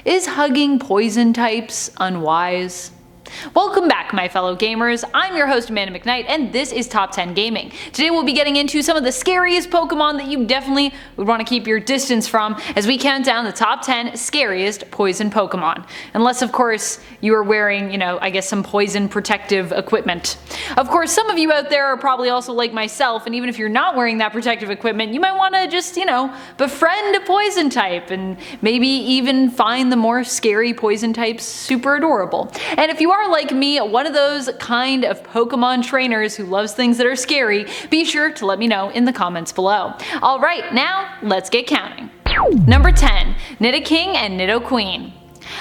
Is hugging poison types unwise? Welcome back, my fellow gamers. I'm your host Amanda McKnight, and this is Top 10 Gaming. Today we'll be getting into some of the scariest Pokemon that you definitely would want to keep your distance from as we count down the top 10 scariest poison Pokemon. Unless, of course, you are wearing, I guess some poison protective equipment. Of course, some of you out there are probably also like myself, and even if you're not wearing that protective equipment, you might want to just, befriend a poison type and maybe even find the more scary poison types super adorable. And if you are like me, one of those kind of Pokemon trainers who loves things that are scary, be sure to let me know in the comments below. Alright, now let's get counting. Number 10. Nidoking and Nidoqueen.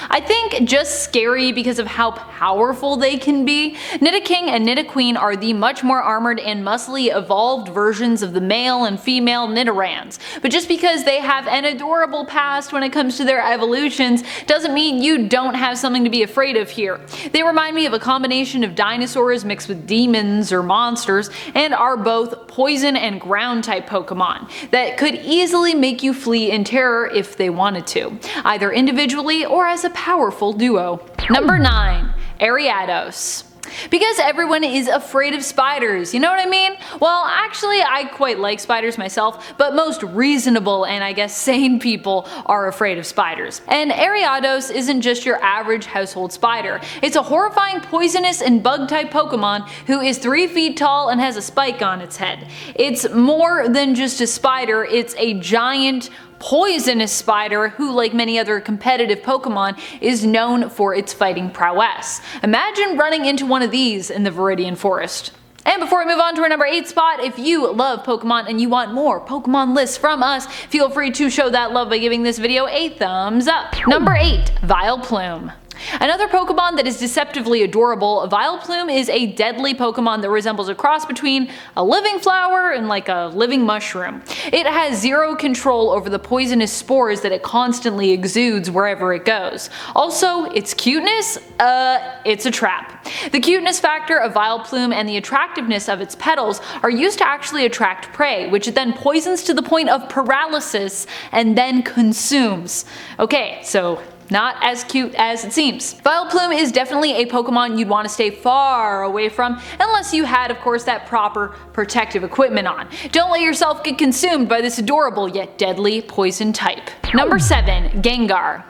I think just scary because of how powerful they can be. Nidoking and Nidoqueen are the much more armored and muscly evolved versions of the male and female Nidorans. But just because they have an adorable past when it comes to their evolutions doesn't mean you don't have something to be afraid of here. They remind me of a combination of dinosaurs mixed with demons or monsters, and are both poison and ground type Pokemon that could easily make you flee in terror if they wanted to, either individually or as a powerful duo. Number 9. Araados. Because everyone is afraid of spiders, you know what I mean? Well, actually I quite like spiders myself, but most reasonable and I guess sane people are afraid of spiders. And Araados isn't just your average household spider. It's a horrifying poisonous and bug type Pokemon who is 3 feet tall and has a spike on its head. It's more than just a spider, it's a giant poisonous spider who, like many other competitive Pokemon, is known for its fighting prowess. Imagine running into one of these in the Viridian Forest. And before we move on to our number 8 spot, if you love Pokemon and you want more Pokemon lists from us, feel free to show that love by giving this video a thumbs up. Number 8. Vileplume. Another Pokemon that is deceptively adorable, Vileplume is a deadly Pokemon that resembles a cross between a living flower and like a living mushroom. It has zero control over the poisonous spores that it constantly exudes wherever it goes. Also, its cuteness? It's a trap. The cuteness factor of Vileplume and the attractiveness of its petals are used to actually attract prey, which it then poisons to the point of paralysis and then consumes. Okay, so not as cute as it seems. Vileplume is definitely a Pokemon you'd want to stay far away from, unless you had, of course, that proper protective equipment on. Don't let yourself get consumed by this adorable yet deadly poison type. Number 7. Gengar.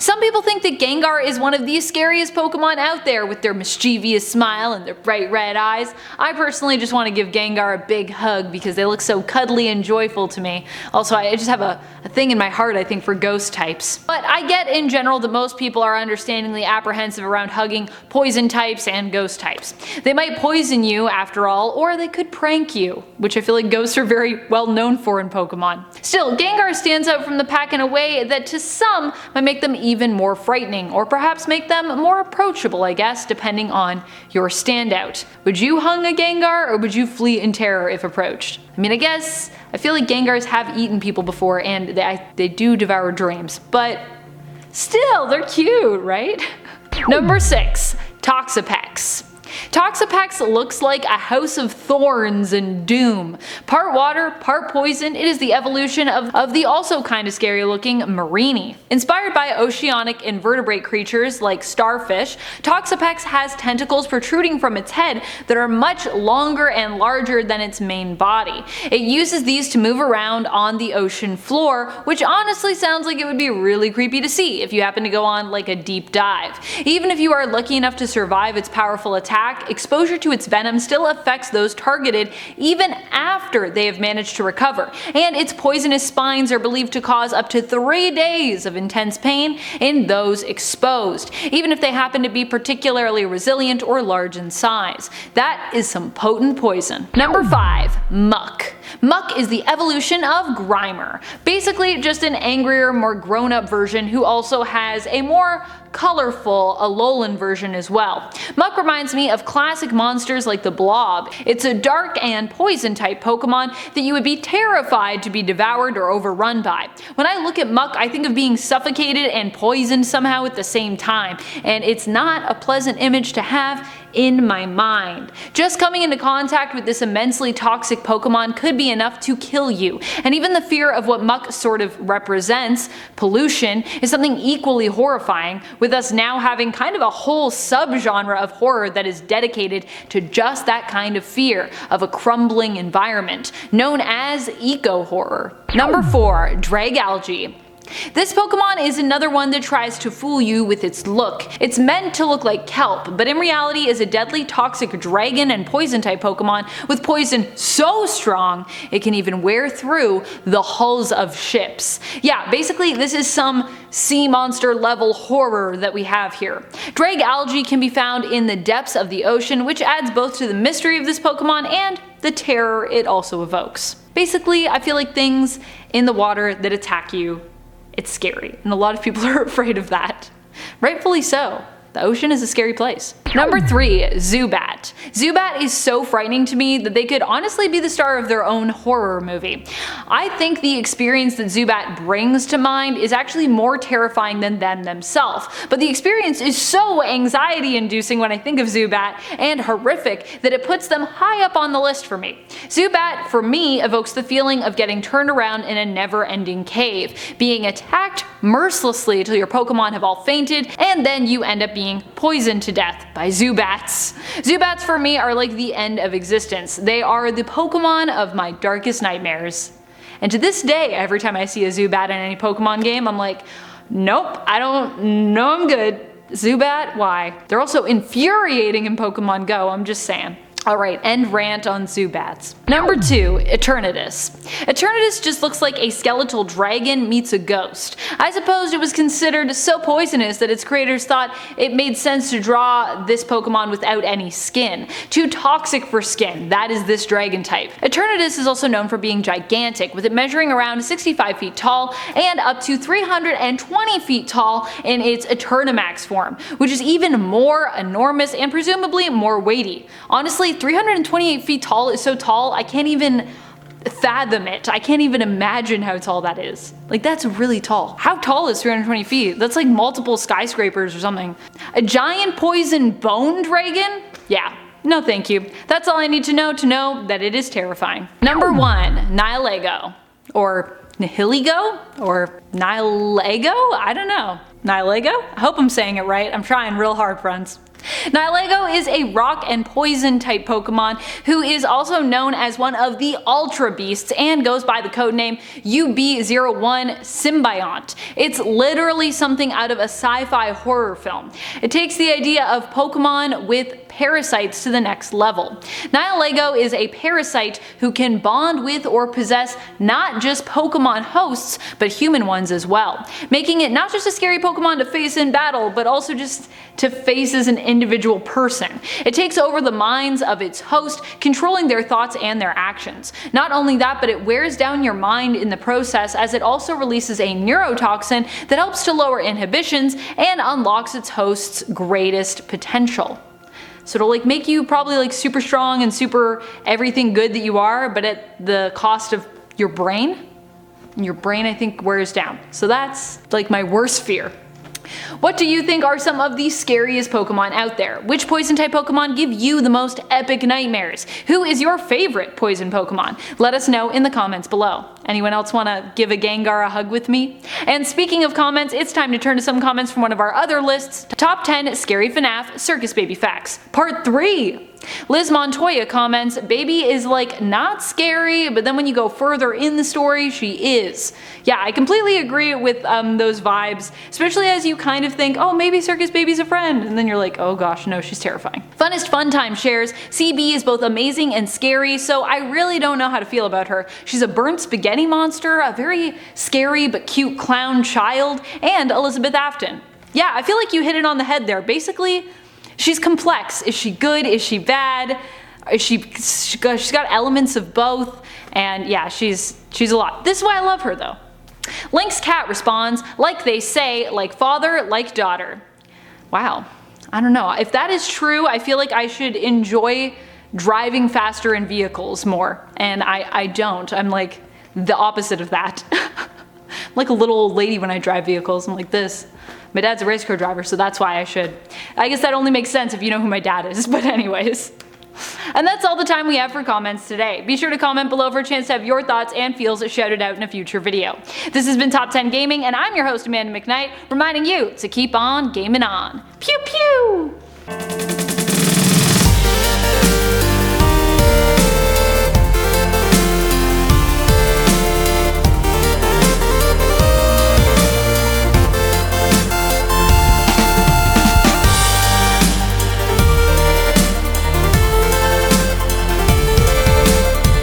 Some people think that Gengar is one of the scariest Pokemon out there with their mischievous smile and their bright red eyes. I personally just want to give Gengar a big hug because they look so cuddly and joyful to me. Also, I just have a thing in my heart, I think, for ghost types. But I get in general that most people are understandingly apprehensive around hugging poison types and ghost types. They might poison you after all, or they could prank you, which I feel like ghosts are very well known for in Pokemon. Still, Gengar stands out from the pack in a way that to some might make them even more frightening, or perhaps make them more approachable, I guess, depending on your standout. Would you hug a Gengar, or would you flee in terror if approached? I mean, I feel like Gengars have eaten people before and they do devour dreams, but still, they're cute, right? Number 6. Toxipex. Toxipex looks like a house of thorns and doom. Part water, part poison, it is the evolution of the also kinda scary looking Marini. Inspired by oceanic invertebrate creatures like starfish, Toxipex has tentacles protruding from its head that are much longer and larger than its main body. It uses these to move around on the ocean floor, which honestly sounds like it would be really creepy to see if you happen to go on like a deep dive. Even if you are lucky enough to survive its powerful attack, exposure to its venom still affects those targeted even after they have managed to recover, and its poisonous spines are believed to cause up to 3 days of intense pain in those exposed, even if they happen to be particularly resilient or large in size. That is some potent poison. Number 5. Muck. Muck is the evolution of Grimer. Basically just an angrier, more grown-up version who also has a more colorful Alolan version as well. Muck reminds me of classic monsters like the Blob. It's a dark and poison type Pokemon that you would be terrified to be devoured or overrun by. When I look at Muck, I think of being suffocated and poisoned somehow at the same time, and it's not a pleasant image to have in my mind. Just coming into contact with this immensely toxic Pokemon could be enough to kill you, and even the fear of what Muck sort of represents, pollution, is something equally horrifying, with us now having kind of a whole subgenre of horror that is dedicated to just that kind of fear of a crumbling environment, known as eco-horror. Number 4. Algae. This Pokemon is another one that tries to fool you with its look. It's meant to look like kelp, but in reality is a deadly toxic dragon and poison type Pokemon with poison so strong it can even wear through the hulls of ships. Yeah, basically this is some sea monster level horror that we have here. Algae can be found in the depths of the ocean, which adds both to the mystery of this Pokemon and the terror it also evokes. Basically, I feel like things in the water that attack you, it's scary, and a lot of people are afraid of that. Rightfully so. The ocean is a scary place. Number 3. Zubat. Zubat is so frightening to me that they could honestly be the star of their own horror movie. I think the experience that Zubat brings to mind is actually more terrifying than them themselves, but the experience is so anxiety-inducing when I think of Zubat, and horrific, that it puts them high up on the list for me. Zubat, for me, evokes the feeling of getting turned around in a never-ending cave, being attacked mercilessly till your Pokemon have all fainted, and then you end up being poisoned to death by Zubats. Zubats for me are like the end of existence. They are the Pokemon of my darkest nightmares. And to this day, every time I see a Zubat in any Pokemon game, I'm like, nope, I don't know, I'm good. Zubat, why? They're also infuriating in Pokemon Go, I'm just saying. Alright, end rant on Zubats. Number 2. Eternitis. Eternitis just looks like a skeletal dragon meets a ghost. I suppose it was considered so poisonous that its creators thought it made sense to draw this Pokemon without any skin. Too toxic for skin, that is this dragon type. Eternitis is also known for being gigantic, with it measuring around 65 feet tall and up to 320 feet tall in its Eternamax form, which is even more enormous and presumably more weighty. Honestly, 328 feet tall is so tall, I can't even fathom it. I can't even imagine how tall that is. Like, that's really tall. How tall is 320 feet? That's like multiple skyscrapers or something. A giant poison bone dragon? Yeah. No thank you. That's all I need to know that it is terrifying. Number 1. Nihilego. Or Nihiligo? Or Nihilego? I don't know. Nihilego? I hope I'm saying it right. I'm trying real hard, friends. Nihilego is a rock and poison type Pokemon who is also known as one of the Ultra Beasts and goes by the codename UB01 Symbiont. It's literally something out of a sci-fi horror film. It takes the idea of Pokemon with parasites to the next level. Nihilego is a parasite who can bond with or possess not just Pokemon hosts, but human ones as well, making it not just a scary Pokemon to face in battle, but also just to face as an individual person. It takes over the minds of its host, controlling their thoughts and their actions. Not only that, but it wears down your mind in the process, as it also releases a neurotoxin that helps to lower inhibitions and unlocks its host's greatest potential. So it'll like make you probably like super strong and super everything good that you are, but at the cost of your brain. And your brain, I think, wears down. So that's like my worst fear. What do you think are some of the scariest Pokemon out there? Which poison type Pokemon give you the most epic nightmares? Who is your favorite poison Pokemon? Let us know in the comments below. Anyone else want to give a Gengar a hug with me? And speaking of comments, it's time to turn to some comments from one of our other lists. Top 10 Scary FNAF Circus Baby Facts. Part 3! Liz Montoya comments, Baby is like not scary, but then when you go further in the story, she is. Yeah, I completely agree with those vibes, especially as you kind of think, oh, maybe Circus Baby's a friend, and then you're like, oh gosh, no, she's terrifying. Funnest Fun Time shares, CB is both amazing and scary, so I really don't know how to feel about her. She's a burnt spaghetti monster, a very scary but cute clown child, and Elizabeth Afton. Yeah, I feel like you hit it on the head there. Basically, she's complex. Is she good? Is she bad? She's got elements of both, and yeah, she's a lot. This is why I love her though. Link's cat responds, like they say, like father, like daughter. Wow, I don't know. If that is true, I feel like I should enjoy driving faster in vehicles more, and I don't. I'm like the opposite of that. I'm like a little old lady when I drive vehicles. I'm like this. My dad's a race car driver, so that's why I should. I guess that only makes sense if you know who my dad is, but anyways. And that's all the time we have for comments today. Be sure to comment below for a chance to have your thoughts and feels shouted out in a future video. This has been Top 10 Gaming, and I'm your host Amanda McKnight, reminding you to keep on gaming on. Pew pew!